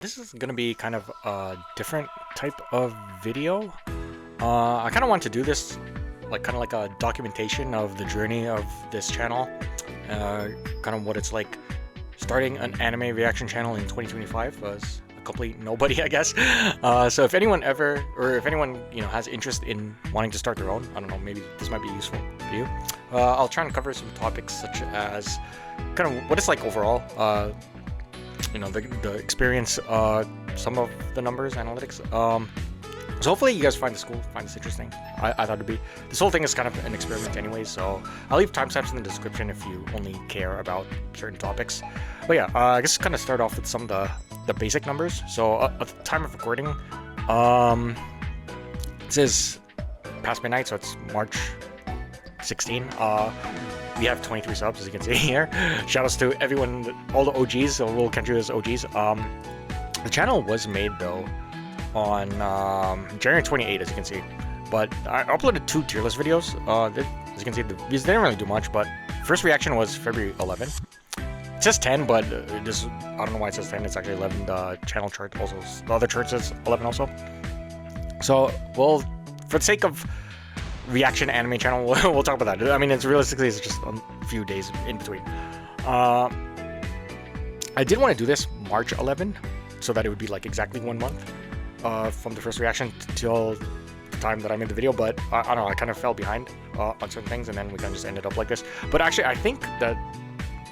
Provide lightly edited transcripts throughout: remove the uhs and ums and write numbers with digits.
This is gonna be kind of a different type of video. I kind of want to do this kind of like a documentation of the journey of this channel, kind of what it's like starting an anime reaction channel in 2025 as a complete nobody, I guess. So if anyone has interest in wanting to start their own, I don't know, maybe this might be useful for you. I'll try and cover some topics such as kind of what it's like overall. The experience, some of the numbers, analytics. So hopefully you guys find this cool, find this interesting. I thought it'd be. This whole thing is kind of an experiment anyway, so I'll leave timestamps in the description if you only care about certain topics. But yeah, I guess kind of start off with some of the basic numbers. So at the time of recording, it says past midnight, so it's March 16. We have 23 subs, as you can see here. Shoutouts to everyone, all the OGs, so we'll count you as OGs. The channel was made though on January 28, as you can see. But I uploaded 2 tier list videos. As you can see, these didn't really do much, but first reaction was February 11. It says 10, but I don't know why it says 10. It's actually 11. The channel chart also, the other chart says 11 also. So, well, for the sake of reaction anime channel, we'll talk about that. I mean, it's just a few days in between. I did want to do this March 11, so that it would be like exactly 1 month from the first reaction till the time that I made the video, but I don't know, I kind of fell behind on certain things, and then we kind of just ended up like this. But actually, I think that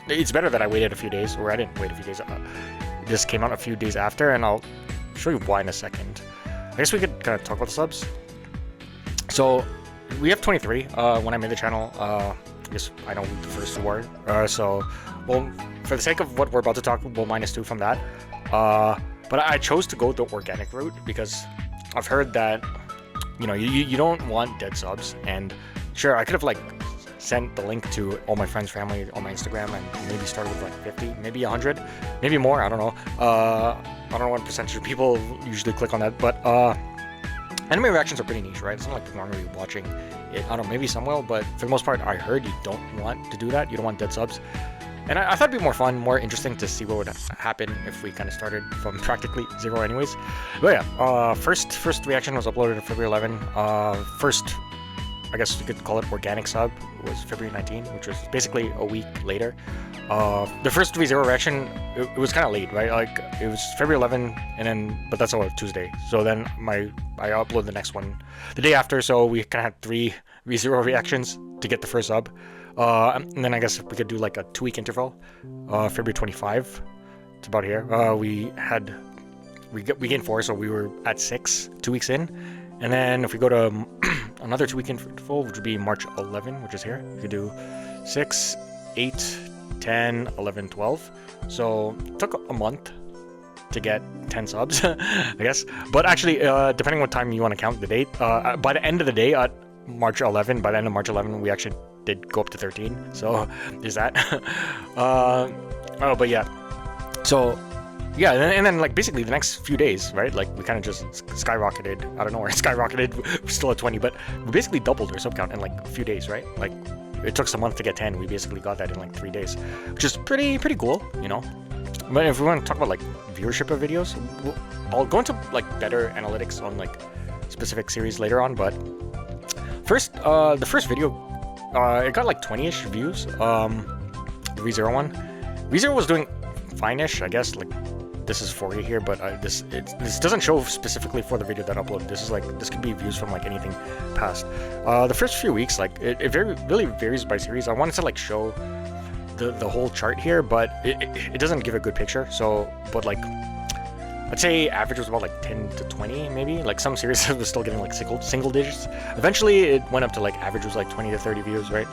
it's better that I waited a few days, or I didn't wait a few days. This came out a few days after, and I'll show you why in a second. I guess we could kind of talk about the subs. So we have 23. When I made the channel, I guess I know the first were. So, well, for the sake of what we're about to talk, we'll -2 from that. But I chose to go the organic route because I've heard that, you don't want dead subs. And sure, I could have sent the link to all my friends, family on my Instagram, and maybe started with 50, maybe 100, maybe more. I don't know. I don't know what percentage of people usually click on that, but anime reactions are pretty niche, right? It's not like people aren't really watching it. I don't know, maybe some will, but for the most part, I heard you don't want to do that. You don't want dead subs. And I thought it'd be more fun, more interesting to see what would happen if we kind of started from practically zero anyways. But yeah, first reaction was uploaded on February 11. First, I guess you could call it organic sub, was February 19, which was basically a week later. The first 3-0 reaction, it was kind of late, right? It was February 11, but that's on Tuesday. So then I uploaded the next one the day after, so we kind of had 3 3-0 reactions to get the first sub. And then I guess we could do a 2-week interval. February 25, it's about here. We gained 4, so we were at 6, 2 weeks in. And then if we go to another 2-week interval, which would be March 11, which is here, we could do 6, 8, 10, 11, 12. So it took a month to get 10 subs, I guess. But actually, depending on what time you want to count the date, by the end of the day at March 11, by the end of March 11, we actually did go up to 13. So there's that. But yeah. So yeah, and then basically the next few days, right? We kind of just skyrocketed. I don't know where it skyrocketed. We're still at 20, but we basically doubled our sub count in a few days, right? It took us a month to get 10. We basically got that in 3 days, which is pretty cool, But if we want to talk about viewership of videos, I'll go into better analytics on specific series later on. But first, the first video, it got 20-ish views. The ReZero one. ReZero was doing fine-ish, I guess. This is 40 here, but this doesn't show specifically for the video that I uploaded. This could be views from anything past. The first few weeks, it really varies by series. I wanted to show the whole chart here, but it doesn't give a good picture. So, but I'd say average was about 10 to 20 maybe. Some series was still getting single digits. Eventually, it went up to average was 20 to 30 views, right?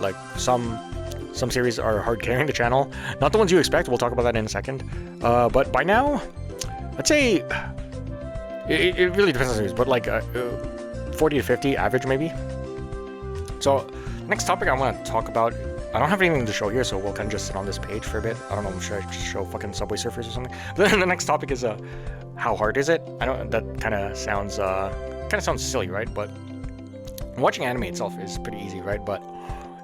Some series are hard carrying the channel. Not the ones you expect. We'll talk about that in a second. But by now, I'd say it really depends on series, but 40 to 50 average maybe. So next topic I want to talk about, I don't have anything to show here, so we'll kind of just sit on this page for a bit. I don't know, should I just show fucking Subway Surfers or something? But then the next topic is how hard is it? I know that kind of sounds silly, right? But watching anime itself is pretty easy, right? But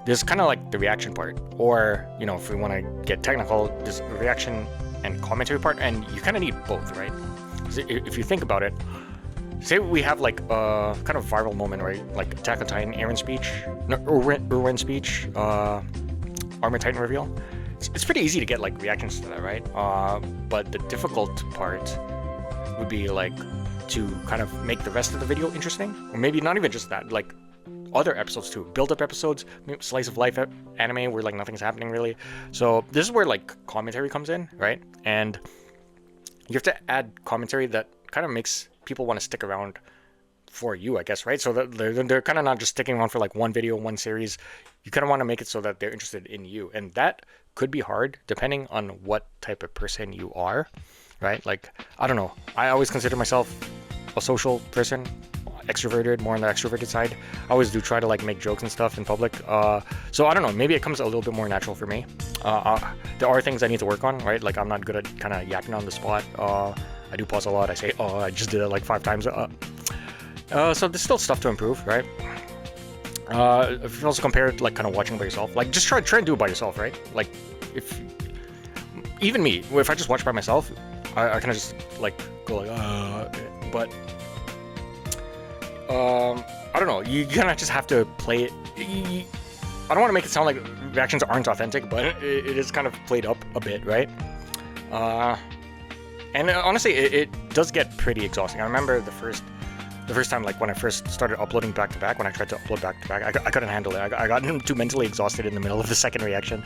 there's kind of the reaction part, or if we want to get technical, there's a reaction and commentary part, and you kind of need both, right? 'Cause if you think about it, say we have like a kind of viral moment, right? Like Attack on Titan, Eren speech, no, Erwin speech, Armor Titan reveal. It's pretty easy to get like reactions to that, right? But the difficult part would be like to kind of make the rest of the video interesting, or maybe not even just that, like other episodes too, build-up episodes, slice of life anime where like nothing's happening really. So this is where like commentary comes in, right? And you have to add commentary that kind of makes people want to stick around for you, I guess, right? So that they're kind of not just sticking around for like one video, one series. You kind of want to make it so that they're interested in you, and that could be hard depending on what type of person you are, right? Like, I don't know, I always consider myself a social person, extroverted, more on the extroverted side. I always do try to like make jokes and stuff in public. So I don't know, maybe it comes a little bit more natural for me. There are things I need to work on, right? Like I'm not good at kind of yapping on the spot. I do pause a lot. I say, oh, I just did it like 5 times. So there's still stuff to improve, right? If you also compare it, like kind of watching by yourself, like just try and do it by yourself, right? Like if even me, if I just watch by myself, I kind of just like go like, but I don't know. You kind of just have to play it. I don't want to make it sound like reactions aren't authentic, but it is kind of played up a bit, right? And honestly, it does get pretty exhausting. I remember the first time, like when I first started uploading back to back, when I tried to upload back to back, I couldn't handle it. I got too mentally exhausted in the middle of the second reaction.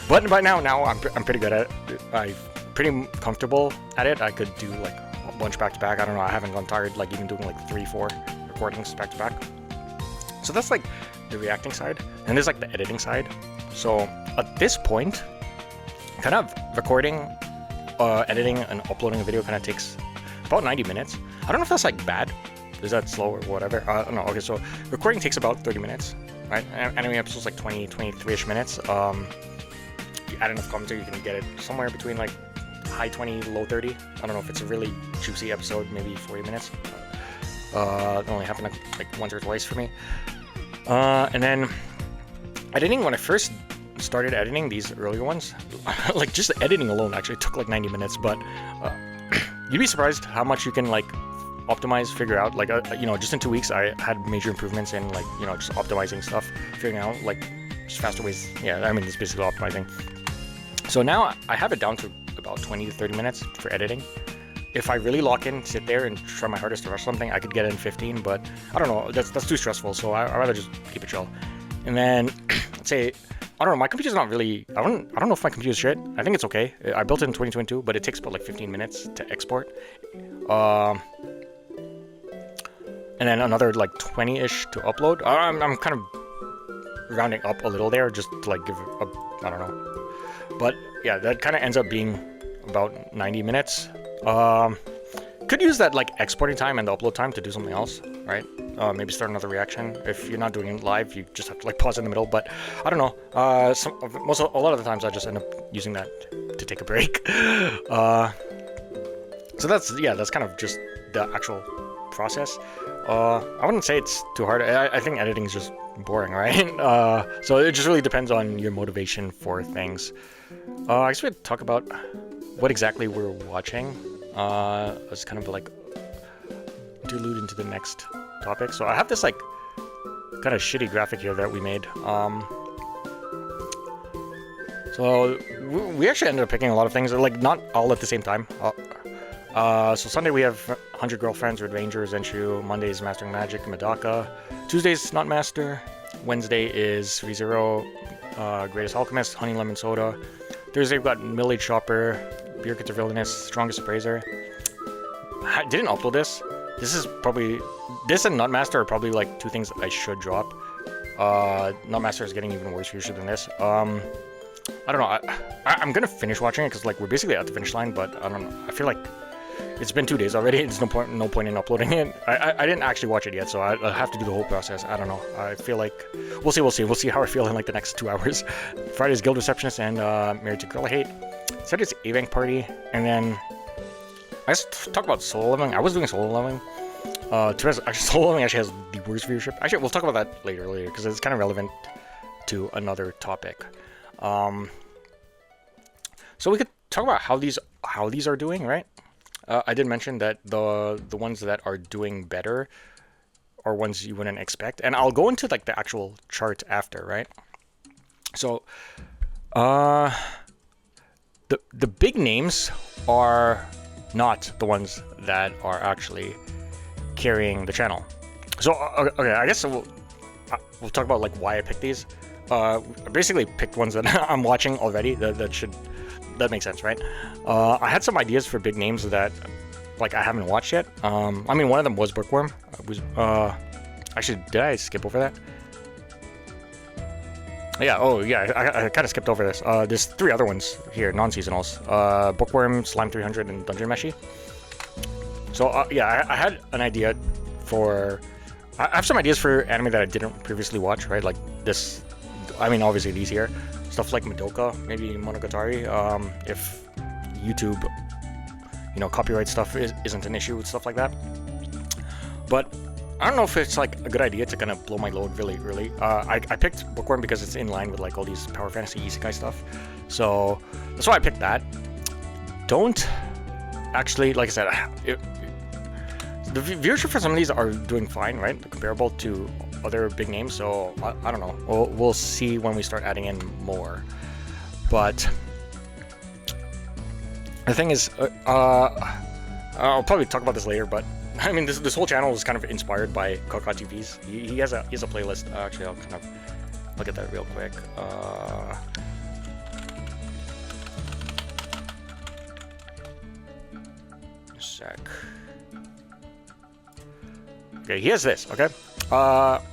But by now I'm pretty good at it. I'm pretty comfortable at it. I could do like a bunch back to back. I don't know. I haven't gone tired like even doing like 3-4 recordings back to back. So that's like the reacting side, and there's like the editing side. So at this point, kind of recording, editing, and uploading a video kind of takes about 90 minutes. I don't know if that's like bad. Is that slow or whatever? I don't know. Okay, so recording takes about 30 minutes, right? Anime episodes like 23-ish minutes. If you add enough commentary, you can get it somewhere between like high 20, low 30. I don't know if it's a really juicy episode, maybe 40 minutes. It only happened like once or twice for me. And then editing, when I first started editing these earlier ones, like just editing alone actually took like 90 minutes, but you'd be surprised how much you can like optimize, figure out. Like you know, just in 2 weeks I had major improvements in like, you know, just optimizing stuff, figuring out like just faster ways. Yeah, I mean, it's basically optimizing. So now I have it down to about 20 to 30 minutes for editing. If I really lock in, sit there and try my hardest to rush something, I could get it in 15, but I don't know, that's too stressful, so I'd rather just keep it chill. And then let's say, I don't know, my computer's not really, I don't know if my computer's shit. I think it's okay. I built it in 2022, but it takes about like 15 minutes to export. And then another like 20-ish to upload. I'm kind of rounding up a little there, just to like give a, I don't know. But yeah, that kind of ends up being about 90 minutes. Could use that like exporting time and the upload time to do something else, right? Maybe start another reaction. If you're not doing it live, you just have to like pause in the middle. But I don't know. A lot of the times I just end up using that to take a break. So that's kind of just the actual process. I wouldn't say it's too hard. I think editing is just boring, right? So it just really depends on your motivation for things. I guess we'd talk about what exactly we're watching. Let's kind of like delude into the next topic. So I have this like kind of shitty graphic here that we made. So we actually ended up picking a lot of things, like not all at the same time. So Sunday we have 100 Girlfriends with Ranger, Zenshu. Monday is Mastering Magic, Medaka. Tuesday's Not Master. Wednesday is ReZero, Greatest Alchemist, Honey Lemon Soda. Thursday we've got Middle-Aged Shopper, Beer Kits of Villainous, Strongest Appraiser. I didn't upload this. This and Not Master are probably like two things I should drop. Not Master is getting even worse usually than this. I don't know. I'm gonna finish watching it because like we're basically at the finish line, but I don't know. I feel like it's been 2 days already. There's no point in uploading it. I didn't actually watch it yet, so I'll have to do the whole process. I don't know. I feel like we'll see how I feel in like the next 2 hours. Friday's Guild Receptionist and Married to Girl I Hate. Saturday's A-Bank Party, and then I just talk about solo leveling. I was doing solo leveling. Solo leveling actually has the worst viewership. Actually, we'll talk about that later because it's kind of relevant to another topic. So we could talk about how these are doing, right? I did mention that the ones that are doing better are ones you wouldn't expect, and I'll go into like the actual chart after, right? So, the big names are not the ones that are actually carrying the channel. So okay, I guess we'll talk about like why I picked these. I basically picked ones that I'm watching already. That makes sense, right? I had some ideas for big names that like I haven't watched yet. I mean, one of them was Bookworm. Actually, did I skip over that? Yeah. Oh, yeah. I kind of skipped over this. There's 3 other ones here, non-seasonals. Bookworm, Slime 300, and Dungeon Meshi. So yeah, I had an idea for. I have some ideas for anime that I didn't previously watch, right? Like this. I mean, obviously these here, stuff like Madoka, maybe Monogatari. If YouTube, copyright stuff isn't an issue with stuff like that. But I don't know if it's like a good idea to kind of blow my load really early. I picked Bookworm because it's in line with like all these Power Fantasy Isekai stuff. So that's why I picked that. Don't actually, like I said, the viewership for some of these are doing fine, right? Comparable to other big names. So I don't know. We'll see when we start adding in more. But the thing is, I'll probably talk about this later, but I mean, this whole channel is kind of inspired by Kaka TV's. He has a playlist. Actually, I'll kind of look at that real quick. A sec. Okay, he has this. Okay,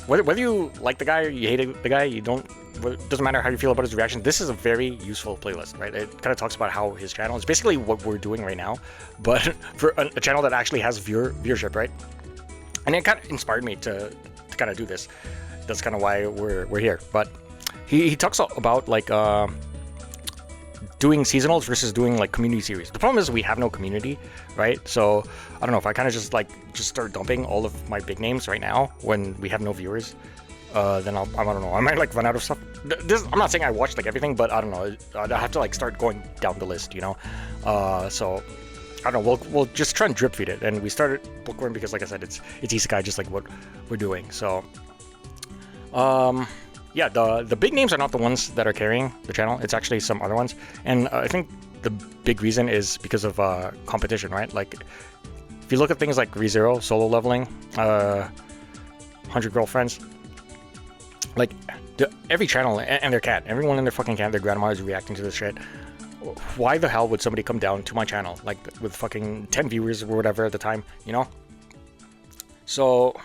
whether you like the guy or you hate the guy, you don't. It doesn't matter how you feel about his reaction. This is a very useful playlist, right? It kind of talks about how his channel is basically what we're doing right now, but for a channel that actually has viewership, right? And it kind of inspired me to kind of do this. That's kind of why we're here. But he talks about like doing seasonals versus doing like community series. The problem is we have no community, right? So I don't know if I kind of just start dumping all of my big names right now when we have no viewers. Then I don't know. I might like run out of stuff. I'm not saying I watched like everything, but I don't know. I have to like start going down the list, So I don't know. We'll just try and drip feed it. And we started Bookworm because, like I said, it's isekai, just like what we're doing. So, yeah, the big names are not the ones that are carrying the channel. It's actually some other ones. And I think the big reason is because of competition, right? Like if you look at things like ReZero, Solo Leveling, 100 Girlfriends. Like, every channel and their cat, everyone in their fucking cat, their grandma is reacting to this shit. Why the hell would somebody come down to my channel, like, with fucking 10 viewers or whatever at the time, So,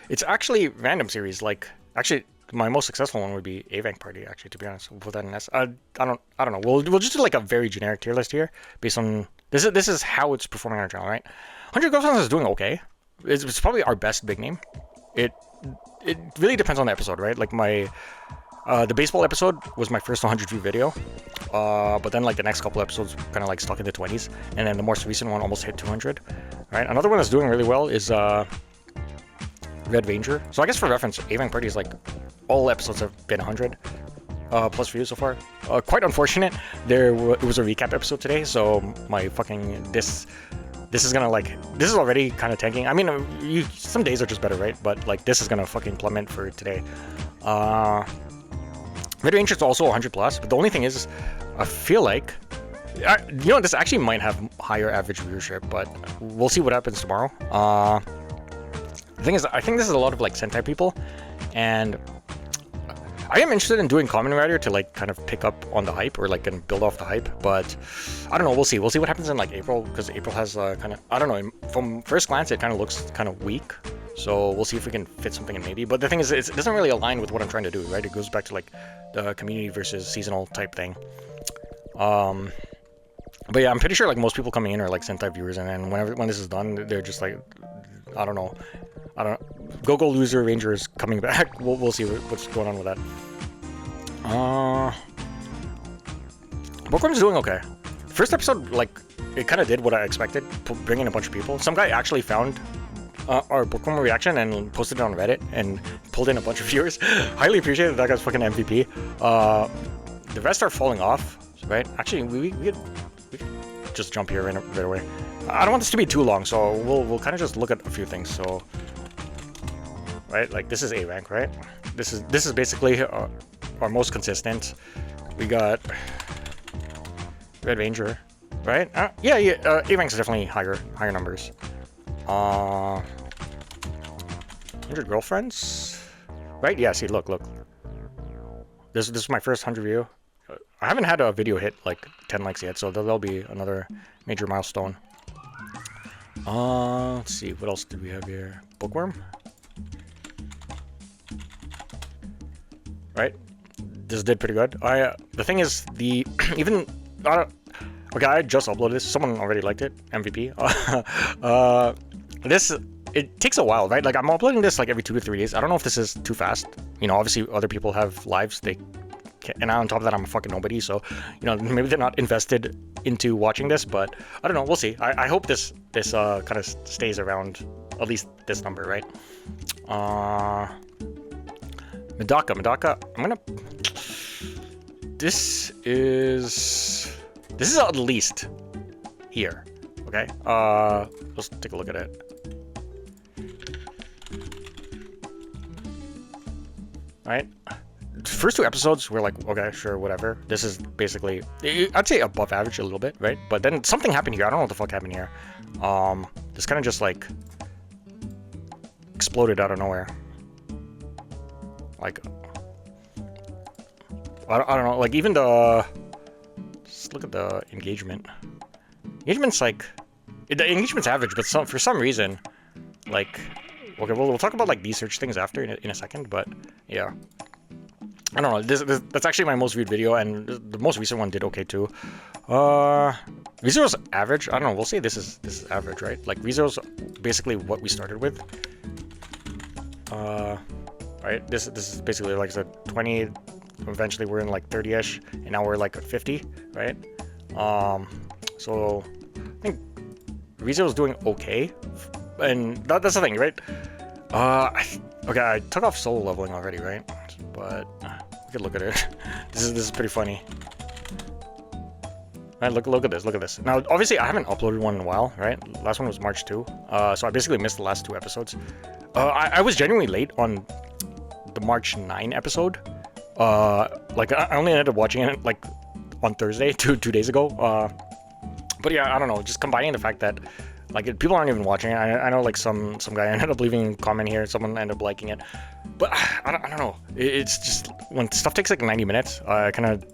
it's actually random series, like, actually, my most successful one would be Avank Party, actually, to be honest. We'll put that in S. I don't know. We'll just do, like, a very generic tier list here, based on, this is how it's performing on our channel, right? 100 Girlfriends is doing okay. It's probably our best big name. It really depends on the episode, right? Like the baseball episode was my first 100 view video, but then like the next couple episodes kind of like stuck in the 20s, and then the most recent one almost hit 200. Right? Another one that's doing really well is Red Ranger. So I guess for reference, Avank Party is like all episodes have been 100 plus views so far. Quite unfortunate. It was a recap episode today, so my fucking this is gonna this is already kind of tanking. I mean, some days are just better, right? But like this is gonna fucking plummet for today. Red Ranger is also 100 plus, but the only thing is, I feel like, this actually might have higher average viewership, but we'll see what happens tomorrow. The thing is, I think this is a lot of like Sentai people, and I am interested in doing Kamen Rider to like kind of pick up on the hype or like and build off the hype, but I don't know. We'll see what happens in like April, because April has kind of, I don't know, from first glance it kind of looks kind of weak, so we'll see if we can fit something in maybe. But the thing is, it doesn't really align with what I'm trying to do, right? It goes back to like the community versus seasonal type thing. But yeah, I'm pretty sure like most people coming in are like Sentai viewers, and then when this is done, they're just like, I don't know. Go Loser Ranger is coming back. We'll see what's going on with that. Bookworm's doing okay. First episode, like, it kind of did what I expected, bring in a bunch of people. Some guy actually found our Bookworm reaction and posted it on Reddit and pulled in a bunch of viewers. Highly appreciate it. That guy's fucking MVP. The rest are falling off, right? Actually, we could just jump here right away. I don't want this to be too long, so we'll kind of just look at a few things. So, right, like this is A rank, right? This is basically our most consistent. We got Red Ranger, right? Yeah, A rank is definitely higher numbers. 100 girlfriends, right? Yeah. See, look. This is my first 100 view. I haven't had a video hit like 10 likes yet, so that'll be another major milestone. Let's see, what else did we have here? Bookworm, right? This did pretty good. The thing is, even okay, I just uploaded this. Someone already liked it. MVP. It takes a while, right? Like I'm uploading this like every 2 to 3 days. I don't know if this is too fast. You know, obviously other people have lives. And on top of that, I'm a fucking nobody. So, you know, maybe they're not invested into watching this. But I don't know. We'll see. I hope this kind of stays around at least this number, right? Medaka. I'm gonna. This is at least here. Okay. Let's take a look at it. Right. First 2 episodes were like, okay, sure, whatever. This is basically, I'd say above average a little bit, right? But then something happened here. I don't know what the fuck happened here. This kind of just like exploded out of nowhere. Like, I don't know. Like even just look at the engagement. Engagement's like, the engagement's average, but for some reason, like, okay, we'll talk about like these search things after in a second, but yeah. I don't know. That's actually my most viewed video, and the most recent one did okay too. ReZero's average. I don't know. We'll say this is average, right? Like ReZero's basically what we started with. Right. This is basically like I said, 20. Eventually we're in like 30ish, and now we're like at 50, right? So I think ReZero's doing okay, and that's the thing, right? Okay, I took off solo leveling already, right? But we could look at it. This is pretty funny. Right, look at this. Now, obviously, I haven't uploaded one in a while, right? Last one was March 2, so I basically missed the last 2 episodes. I was genuinely late on the March 9 episode. Like I only ended up watching it like on Thursday, two days ago. But yeah, I don't know. Just combining the fact that like people aren't even watching it. I know like some guy ended up leaving a comment here. Someone ended up liking it. But I don't know. It's just when stuff takes like 90 minutes, I kind of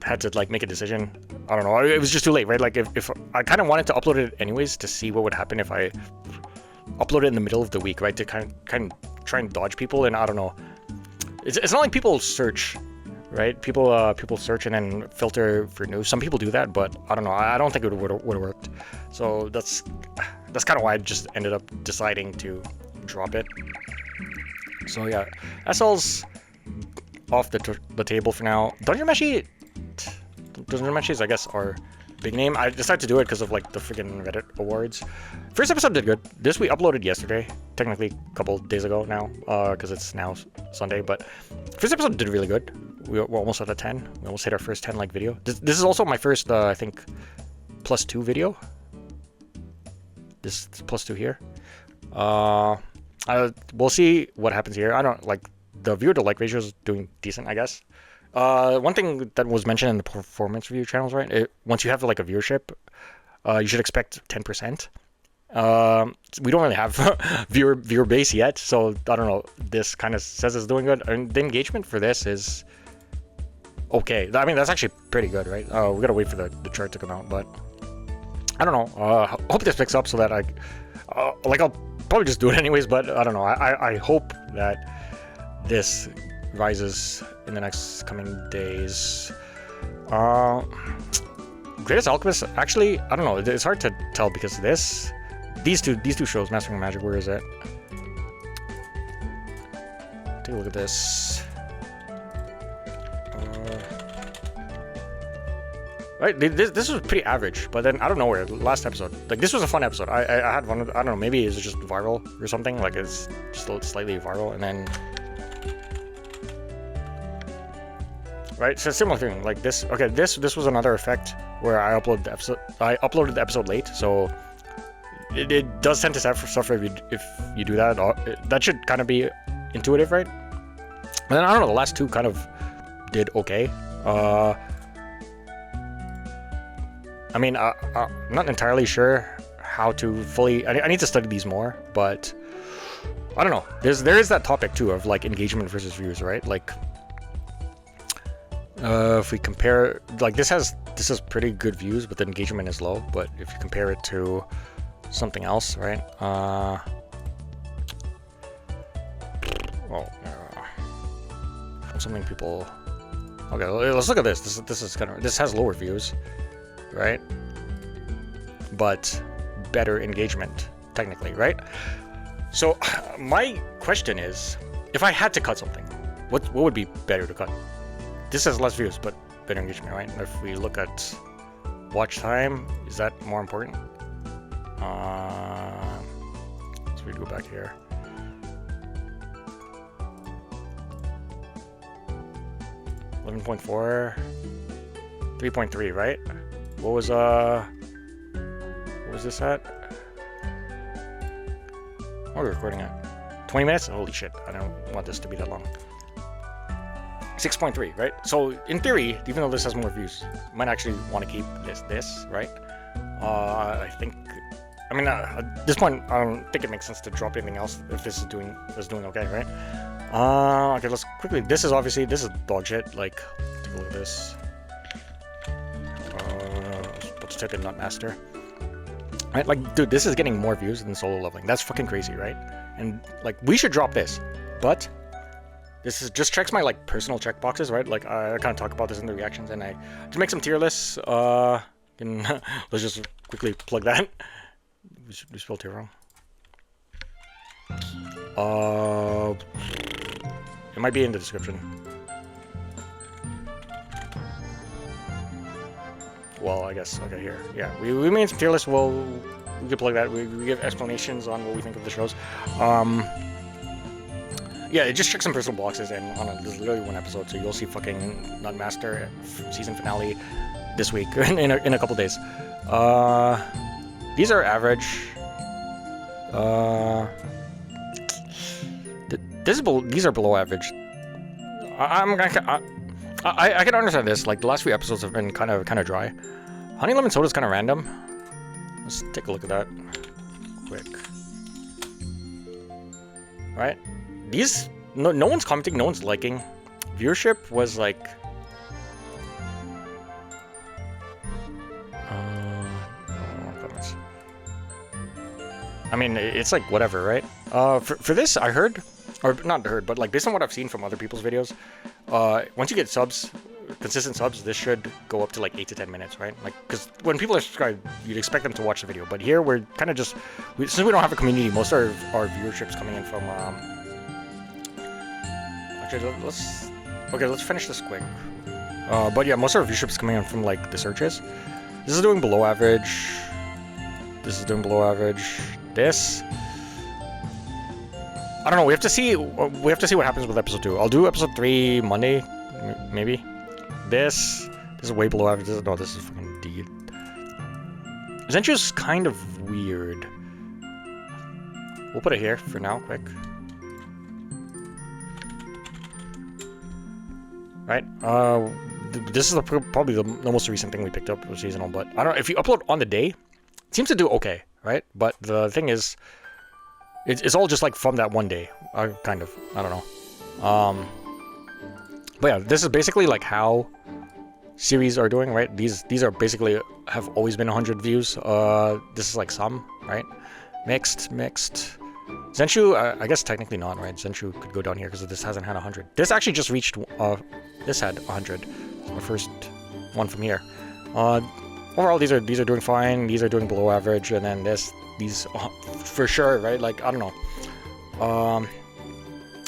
had to like make a decision. I don't know. It was just too late, right? Like if I kind of wanted to upload it anyways to see what would happen if I upload it in the middle of the week, right? To kind of try and dodge people, and I don't know. It's not like people search, right? People search and then filter for news. Some people do that, but I don't know. I don't think it would have worked. So that's kind of why I just ended up deciding to drop it. So yeah, SL's off the table for now. Dungeon Meshi's, I guess, are big name. I decided to do it because of like the freaking Reddit awards. First episode did good. This we uploaded yesterday, technically a couple days ago now, because it's now Sunday. But first episode did really good. We're almost at a 10. We almost hit our first 10 like video. This is also my first, I think, +2 video. This is +2 here. We'll see what happens here. I don't like the viewer to like ratio is doing decent, I guess. One thing that was mentioned in the performance review channels, right? Once you have like a viewership, you should expect 10%. We don't really have viewer base yet, so I don't know. This kind of says it's doing good, and the engagement for this is okay. I mean, that's actually pretty good, right? We gotta wait for the chart to come out, but I don't know. Hope this picks up so that I'll probably just do it anyways, but I don't know. I hope that this rises in the next coming days. Greatest Alchemist, actually, I don't know. It's hard to tell because these two shows, Mastering Magic, where is it? Take a look at this. Right, this was pretty average, but then I don't know where last episode. Like this was a fun episode. I had fun. I don't know. Maybe it's just viral or something. Like it's just slightly viral, and then right? So similar thing like this. Okay, this was another effect where I uploaded the episode late, so it does tend to suffer if you do that. That should kind of be intuitive, right? And then I don't know, the last two kind of did okay. I mean, I'm not entirely sure how to fully. I need to study these more, but I don't know. There is that topic too of like engagement versus views, right? Like, if we compare, like this has pretty good views, but the engagement is low. But if you compare it to something else, right? Something people. Okay, let's look at this. This has lower views, right? But better engagement, technically, right? So my question is, if I had to cut something, what would be better to cut? This has less views, but better engagement, right? And if we look at watch time, is that more important? So we go back here. .4, 3.3, right? What was this at? What are we recording at? 20 minutes? Holy shit, I don't want this to be that long. 6.3, right? So in theory, even though this has more views, I might actually want to keep this, right? I think, I mean, at this point, I don't think it makes sense to drop anything else if this is doing okay, right? Okay, let's quickly. This is dog shit. Like, take a look at this. Let's type in Nutmaster. Right, like, dude, this is getting more views than solo leveling. That's fucking crazy, right? And like, we should drop this, but this is just checks my like personal checkboxes, right? Like, I kind of talk about this in the reactions, and I to make some tier lists. Let's just quickly plug that. We spelled tier wrong. It might be in the description. Well, I guess, okay, here. Yeah, we made some tier lists. We can plug that. We give explanations on what we think of the shows. Yeah, it just checks some personal boxes, and there's literally one episode, so you'll see fucking Nutmaster season finale this week, in a couple days. These are average. These are below average. I can understand this. Like, the last few episodes have been kind of dry. Honey Lemon Soda is kind of random. Let's take a look at that quick. Right? These no one's commenting, no one's liking. Viewership was like comments. I mean, it's like whatever, right? For this, I heard, or not heard, but like based on what I've seen from other people's videos, once you get subs, consistent subs, this should go up to like 8 to 10 minutes, right? Like, because when people are subscribed, you'd expect them to watch the video, but here we're kind of just, since we don't have a community, most of our viewership's coming in from, actually, let's finish this quick. But yeah, most of our viewership's coming in from like the searches. This is doing below average. This is doing below average. This, I don't know. We have to see what happens with episode 2. I'll do episode 3 Monday, maybe. This is way below average. This is fucking D. Zenchu's kind of weird. We'll put it here for now, quick. Right. This is probably the most recent thing we picked up was seasonal, but I don't know if you upload on the day, it seems to do okay, right? But the thing is, it's all just like from that one day, kind of. I don't know. But yeah, this is basically like how series are doing, right? These are basically have always been 100 views. This is like some, right? Mixed. Zenchu, I guess technically not, right? Zenchu could go down here because this hasn't had 100. This actually just reached, this had 100. It's my first one from here. Overall, these are doing fine. These are doing below average, and then these for sure, right? Like, I don't know.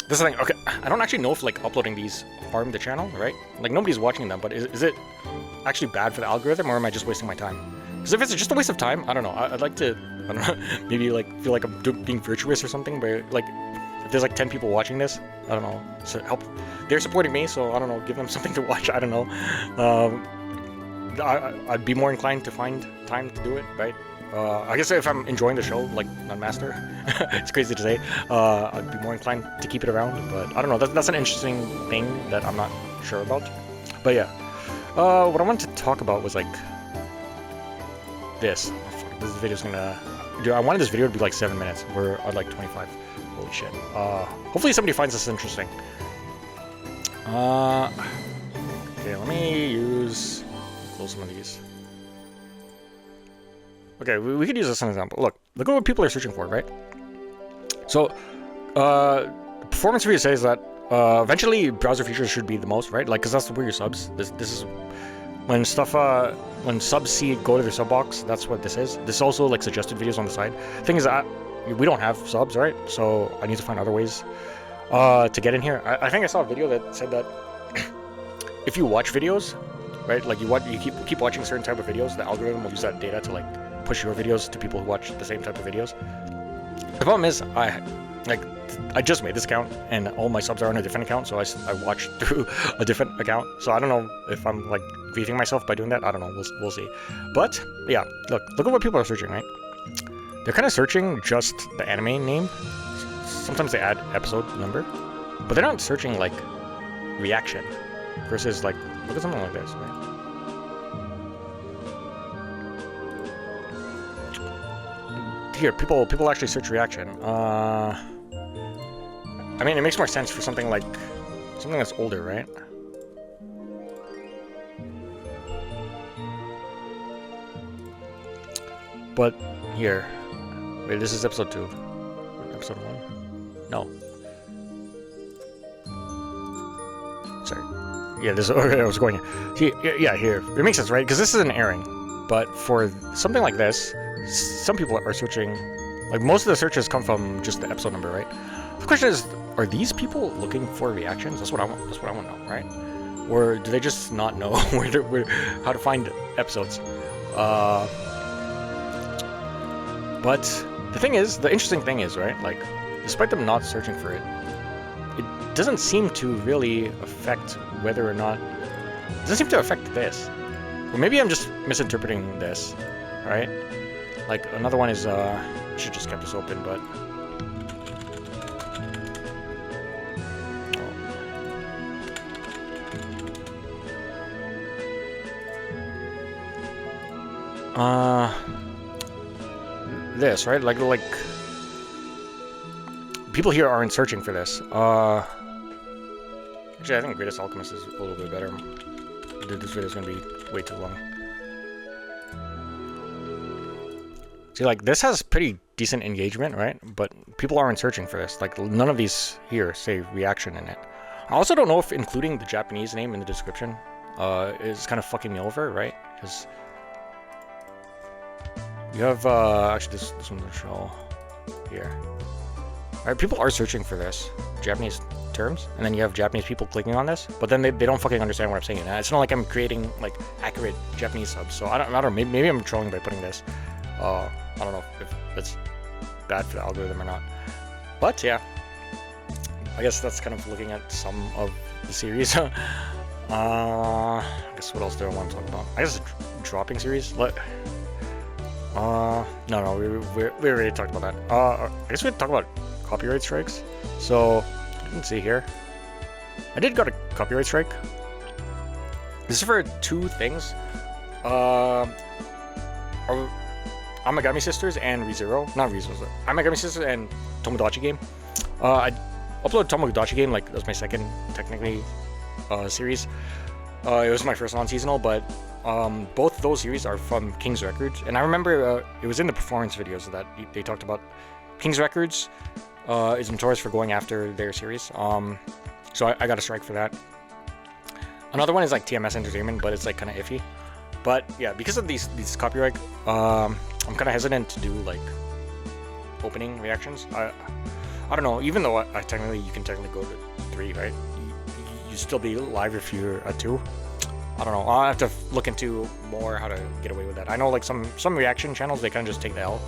This thing, okay, I don't actually know if like uploading these harm the channel, right? Like, nobody's watching them, but is it actually bad for the algorithm, or am I just wasting my time? Because if it's just a waste of time, I don't know. I'd like to, I don't know, maybe like feel like I'm being virtuous or something, but like if there's like 10 people watching this, I don't know, so help they're supporting me, so I don't know, give them something to watch. I don't know. I'd be more inclined to find time to do it, right? I guess if I'm enjoying the show, like Nunmaster, it's crazy to say, I'd be more inclined to keep it around. But I don't know. That's an interesting thing that I'm not sure about. But yeah, what I wanted to talk about was like this. Oh, fuck, this video's gonna. Dude, I wanted this video to be like 7 minutes. We're at like 25. Holy shit. Hopefully somebody finds this interesting. Okay, let me close some of these. Okay, we could use this as an example. Look at what people are searching for, right? So, performance review says that eventually browser features should be the most, right? Like, cause that's where your subs. This is when stuff when subs see go to their sub box. That's what this is. This is also like suggested videos on the side. Thing is that we don't have subs, right? So I need to find other ways to get in here. I think I saw a video that said that if you watch videos, right? Like you keep watching certain type of videos, the algorithm will use that data to like push your videos to people who watch the same type of videos. The problem is I just made this account and all my subs are on a different account, so I watched through a different account. So I don't know if I'm like grieving myself by doing that. I don't know. We'll see. But yeah, look at what people are searching, right? They're kind of searching just the anime name. Sometimes they add episode number, but they're not searching like reaction versus like look at something like this, right? Here, people actually search reaction. I mean, it makes more sense for something that's older, right? But here, wait, this is episode 2. Episode 1? No. Sorry. Yeah, this. Okay, I was going. See, yeah, here. It makes sense, right? Because this is an airing. But for something like this, some people are searching. Like most of the searches come from just the episode number, right? The question is, are these people looking for reactions? That's what I want. That's what I want to know, right? Or do they just not know how to find episodes? But the thing is, the interesting thing is, right? Like, despite them not searching for it, it doesn't seem to really affect whether or not. It doesn't seem to affect this. Or maybe I'm just misinterpreting this, right? Like another one is I should just kept this open, but. This, right? Like people here aren't searching for this. Actually, I think Greatest Alchemist is a little bit better. This video is gonna be way too long. See, like this has pretty decent engagement, right? But people aren't searching for this. Like none of these here say reaction in it. I also don't know if including the Japanese name in the description is kind of fucking me over, right? Because you have actually this one will show here. Alright, people are searching for this Japanese terms, and then you have Japanese people clicking on this, but then they don't fucking understand what I'm saying. And it's not like I'm creating like accurate Japanese subs. So I don't know. Maybe I'm trolling by putting this. I don't know if that's bad for the algorithm or not. But yeah, I guess that's kind of looking at some of the series. I guess what else do I want to talk about? I guess dropping series. No, we already talked about that. I guess we had to talk about copyright strikes. So, you can see here. I did got a copyright strike. This is for 2 things. Amagami Sisters and ReZero. Not ReZero. Amagami Sisters and Tomodachi Game. I uploaded Tomodachi Game, like, that was my second, technically, series. It was my first non-seasonal, but both those series are from King's Records, and I remember it was in the performance videos that they talked about. King's Records is notorious for going after their series, so I got a strike for that. Another one is like TMS Entertainment, but it's like kind of iffy. But yeah, because of these copyright, I'm kind of hesitant to do like opening reactions. I don't know. Even though you can technically go to 3, right? You still be live if you're at 2. I don't know. I'll have to look into more how to get away with that. I know like some reaction channels, they kind of just take the L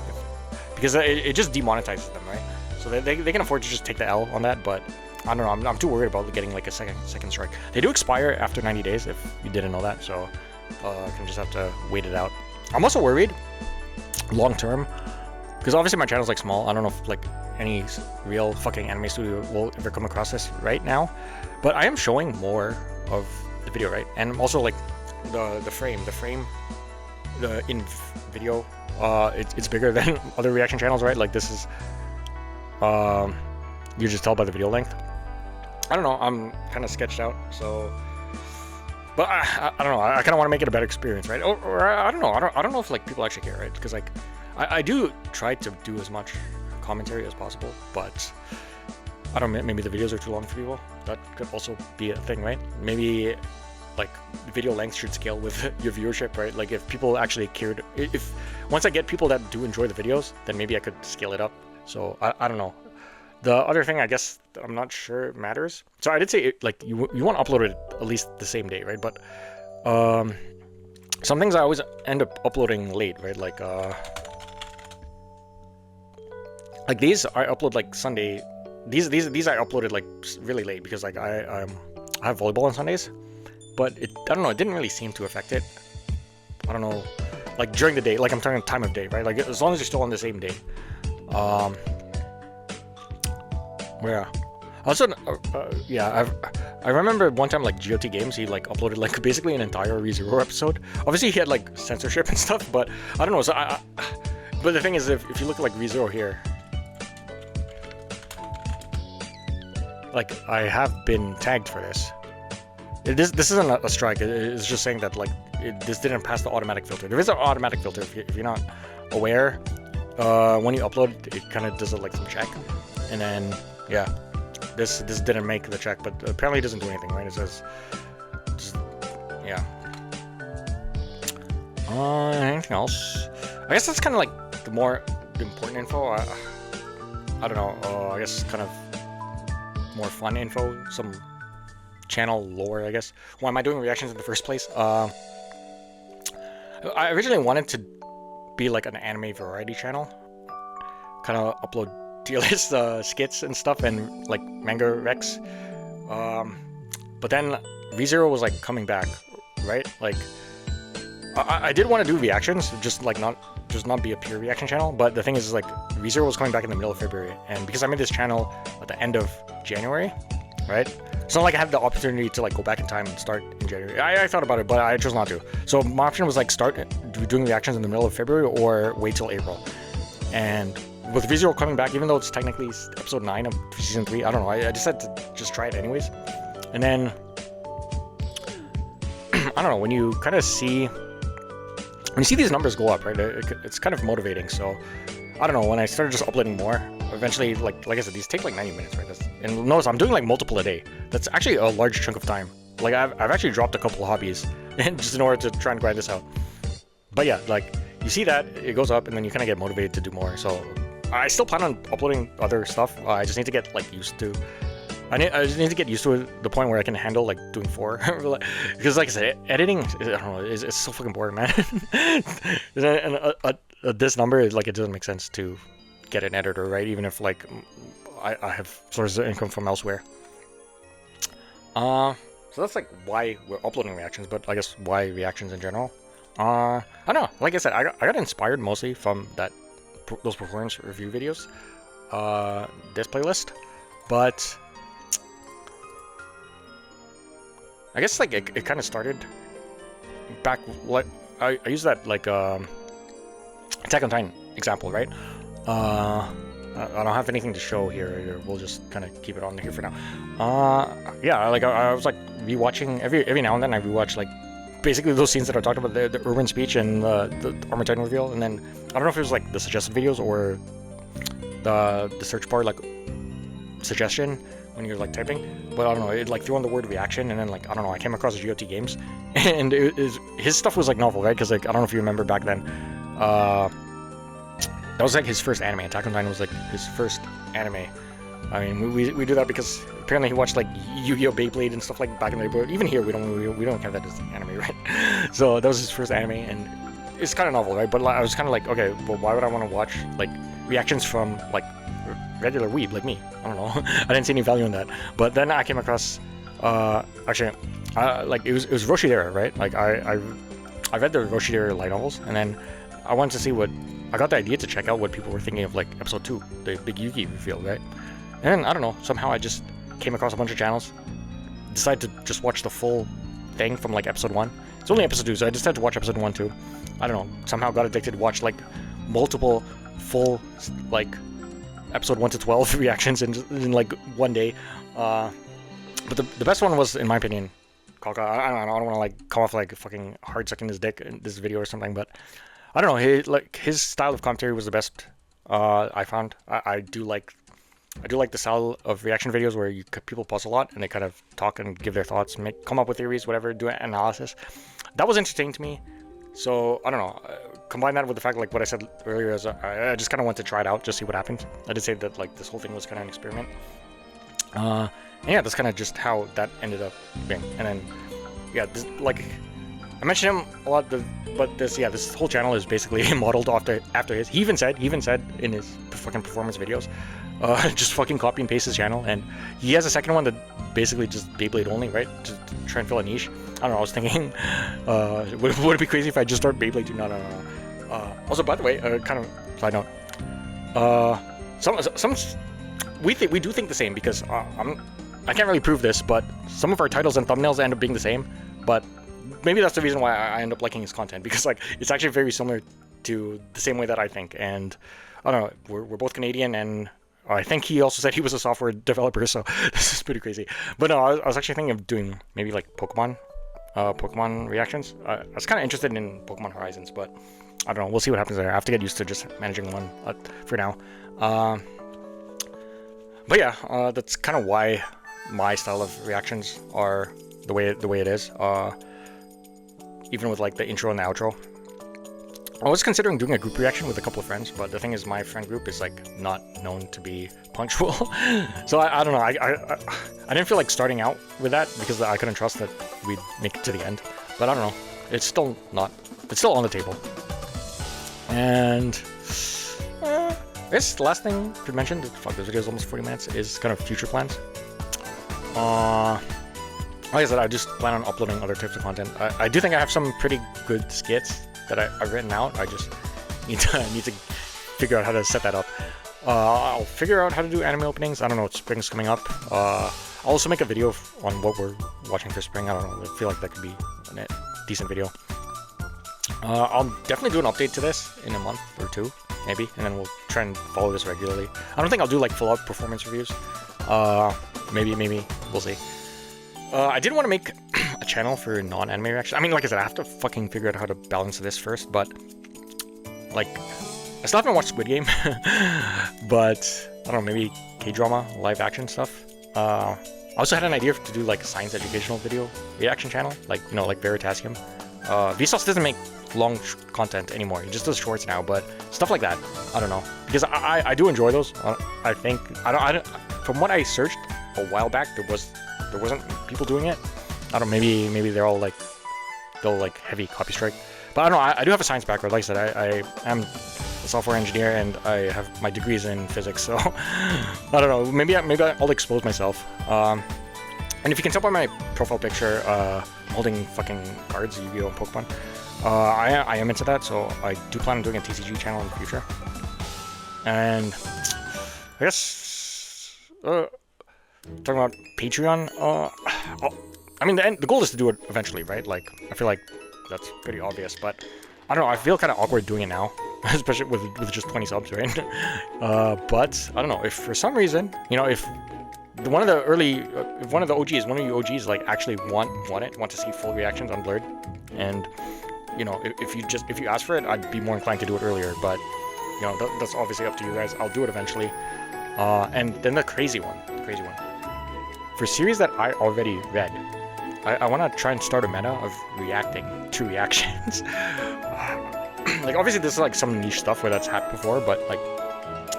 because it just demonetizes them, right? So they can afford to just take the L on that. But I don't know. I'm too worried about getting like a second strike. They do expire after 90 days if you didn't know that, so I can just have to wait it out. I'm also worried long term because obviously my channel's like small. I don't know if like any real fucking anime studio will ever come across this right now, but I am showing more of the video, right? And also like the frame in video, it's bigger than other reaction channels, right? Like this is you just tell by the video length. I don't know, I'm kind of sketched out, so, but I don't know, I kind of want to make it a better experience, right? Or I don't know, I don't know if like people actually care, right? Because like I do try to do as much commentary as possible, but I don't know, maybe the videos are too long for people. That could also be a thing, right? Maybe like video length should scale with your viewership, right? Like if people actually cared, if once I get people that do enjoy the videos, then maybe I could scale it up. So I don't know. The other thing, I guess, I'm not sure matters. So I did say like you want to upload it at least the same day, right? But some things I always end up uploading late, right? Like these I upload like Sunday. These I uploaded like really late because like I have volleyball on Sundays, but I don't know, it didn't really seem to affect it. I don't know, like during the day, like I'm talking time of day, right? Like as long as you're still on the same day. Yeah. Also, yeah, I remember one time like GOT Games, he like uploaded like basically an entire ReZero episode. Obviously he had like censorship and stuff, but I don't know. So but the thing is, if you look at like ReZero here, like I have been tagged for this. This isn't a strike. It's just saying that like this didn't pass the automatic filter. There is an automatic filter if you're not aware. When you upload, it kind of does like some check, and then yeah, this didn't make the check, but apparently it doesn't do anything, right? It says, just, yeah. Anything else? I guess that's kind of like the more important info. I don't know. I guess kind of more fun info, some channel lore, I guess. Why am I doing reactions in the first place? I originally wanted to be like an anime variety channel, kind of upload tier list skits and stuff and like manga recs, but then ReZero was like coming back, right? Like I did want to do reactions, just not be a pure reaction channel, but the thing is like ReZero was coming back in the middle of February, and because I made this channel at the end of January, right? It's not like I had the opportunity to like go back in time and start in January. I thought about it, but I chose not to. So my option was like start doing reactions in the middle of February or wait till April. And with ReZero coming back, even though it's technically episode 9 of season 3, I don't know, I decided to just try it anyways. And then I don't know, when you see these numbers go up, right, it's kind of motivating. So I don't know, when I started just uploading more, eventually, like I said, these take like 90 minutes, right? And notice I'm doing like multiple a day. That's actually a large chunk of time. Like I've actually dropped a couple of hobbies just in order to try and grind this out. But yeah, like you see that it goes up, and then you kind of get motivated to do more. So I still plan on uploading other stuff. I just need to get like used to. I just need to get used to the point where I can handle like doing 4, because like I said, editing, I don't know, it's so fucking boring, man. And this number, like, it doesn't make sense to get an editor, right? Even if like I have sources of income from elsewhere. So that's like why we're uploading reactions, but I guess why reactions in general. I don't know. Like I said, I got inspired mostly from those performance review videos, this playlist, but I guess like it kind of started back. Like I use that like Attack on Titan example, right? I don't have anything to show here. We'll just kind of keep it on here for now. Yeah, like I was like rewatching every now and then. I rewatch like basically those scenes that I talked about, the urban speech and the Armor Titan reveal, and then I don't know if it was like the suggested videos or the search bar like suggestion when you're like typing, but I don't know, it like threw on the word reaction, and then like I don't know, I came across GOT Games, and his stuff was like novel, right? Because like I don't know if you remember back then, that was like his first anime. Attack on Titan was like his first anime. I mean, we do that because apparently he watched like Yu-Gi-Oh! Beyblade and stuff like back in the day, but even here we don't count that as anime, right? So that was his first anime, and it's kind of novel, right? But like, I was kind of like, okay, well, why would I want to watch like reactions from like regular weeb like me. I don't know. I didn't see any value in that. But then I came across, actually, like it was Roshidera, right? Like I read the Roshidera light novels, and then I wanted to see what I got the idea to check out what people were thinking of like episode 2, the big Yugi reveal, right? And I don't know, somehow I just came across a bunch of channels, decided to just watch the full thing from like episode 1. It's only episode 2, so I decided to watch episode 1 too. I don't know, somehow got addicted to watch like multiple full like episode 1 to 12 reactions in like one day. But the best one was, in my opinion, Kaka. I don't want to like come off like fucking hard sucking his dick in this video or something, but I don't know. His style of commentary was the best I found. I do like the style of reaction videos where people pause a lot and they kind of talk and give their thoughts, come up with theories, whatever, do an analysis. That was entertaining to me. So I don't know. Combine that with the fact, like what I said earlier, is I just kind of want to try it out, just see what happens. I did say that like this whole thing was kind of an experiment. And yeah, that's kind of just how that ended up being. And then yeah, this, like I mentioned him a lot, but this whole channel is basically modeled after his. He even said in his fucking performance videos, just fucking copy and paste his channel, and he has a second one that basically just Beyblade only, right? To try and fill a niche. I don't know. I was thinking, would it be crazy if I just start Beyblade too? No. Also, by the way, kind of side note, we do think the same, because I can't really prove this, but some of our titles and thumbnails end up being the same. But maybe that's the reason why I end up liking his content, because like it's actually very similar to the same way that I think. And I don't know, we're both Canadian, and I think he also said he was a software developer, so this is pretty crazy. But no, I was actually thinking of doing maybe like Pokemon reactions. I was kind of interested in Pokemon Horizons, but I don't know. We'll see what happens there. I have to get used to just managing one for now. But yeah, that's kind of why my style of reactions are the way it is. Even with like the intro and the outro. I was considering doing a group reaction with a couple of friends, but the thing is, my friend group is like not known to be punctual. So I don't know. I didn't feel like starting out with that because I couldn't trust that we'd make it to the end. But I don't know. It's still on the table. And I guess the last thing to mention, fuck, this video is almost 40 minutes, is kind of future plans. Like I said, I just plan on uploading other types of content. I do think I have some pretty good skits that I've written out. I just need to figure out how to set that up. I'll figure out how to do anime openings. I don't know, spring's coming up. I'll also make a video on what we're watching for spring. I don't know, I feel like that could be a decent video. I'll definitely do an update to this in a month or two, maybe, and then we'll try and follow this regularly. I don't think I'll do like full-out performance reviews. Maybe, we'll see. I did want to make a channel for non-anime reaction. I mean, like I said, I have to fucking figure out how to balance this first, but like, I still haven't watched Squid Game, but I don't know, maybe K-drama, live action stuff. I also had an idea to do like a science educational video reaction channel, like, you know, like Veritasium. Vsauce doesn't make long content anymore, he just does shorts now, but stuff like that, I don't know, because I do enjoy those. I think, from what I searched a while back, there wasn't people doing it. I don't know, maybe they're all like heavy copy strike. But I don't know, I do have a science background. Like I said, I am a software engineer and I have my degrees in physics, so I don't know, maybe I'll expose myself. And if you can tell by my profile picture, I'm holding fucking cards, Yu-Gi-Oh! And Pokemon. I am into that, so I do plan on doing a TCG channel in the future. And I guess talking about Patreon, I mean, the goal is to do it eventually, right? Like, I feel like that's pretty obvious, but I don't know, I feel kind of awkward doing it now, especially with just 20 subs, right? But I don't know, if for some reason, you know, if one of you OGs like actually want to see full reactions on Blurred, and you know, if you ask for it, I'd be more inclined to do it earlier, but you know, that's obviously up to you guys. I'll do it eventually. And then the crazy one. For series that I already read, I want to try and start a meta of reacting to reactions. Like, obviously this is like some niche stuff where that's happened before, but like,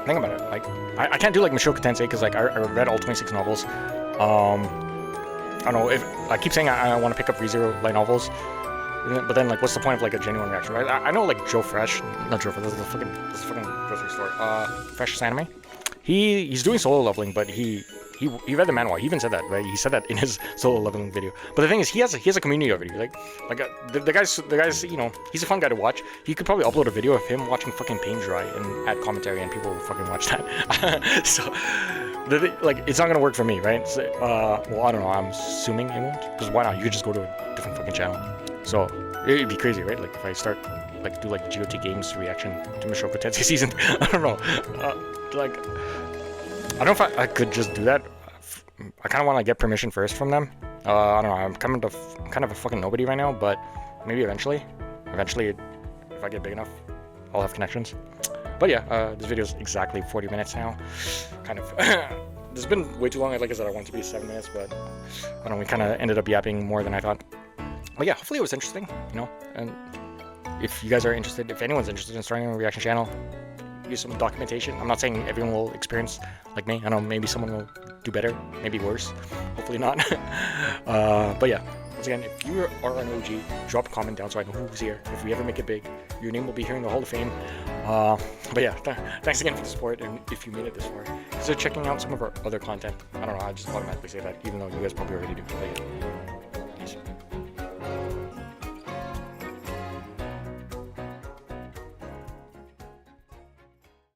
think about it. Like, I can't do like Mushoku Tensei because like I read all 26 novels. I don't know, if I keep saying I want to pick up ReZero light novels, but then like, what's the point of like a genuine reaction, right? I know like Joe Fresh, not Joe Fresh, this is a fucking grocery store. Fresh Anime. he's doing solo leveling, but he read the manual. He even said that, right? He said that in his solo leveling video. But the thing is, he has a community already. The guy's you know, he's a fun guy to watch. He could probably upload a video of him watching fucking paint dry and add commentary, and people will fucking watch that. So like, it's not gonna work for me, right? So, well, I don't know. I'm assuming it won't. Because why not? You could just go to a different fucking channel. So it'd be crazy, right? Like if I start like do like GOT Games reaction to Mushoku Tensei season. I don't know. Like, I don't know if I could just do that. I kind of want to get permission first from them. I don't know. I'm kind of a fucking nobody right now, but maybe eventually, if I get big enough, I'll have connections. But yeah, this video is exactly 40 minutes now. Kind of. This has been way too long. Like I said, I wanted to be 7 minutes, but I don't know. We kind of ended up yapping more than I thought. But yeah, hopefully it was interesting, you know. And if you guys are interested, if anyone's interested in starting a reaction channel, use some documentation. I'm not saying everyone will experience like me. I know maybe someone will do better, maybe worse. Hopefully not. But yeah, once again, if you are an OG, drop a comment down so I know who's here. If we ever make it big, your name will be here in the Hall of Fame. But yeah, thanks again for the support, and if you made it this far, consider checking out some of our other content. I don't know, I just automatically say that, even though you guys probably already do. But yeah.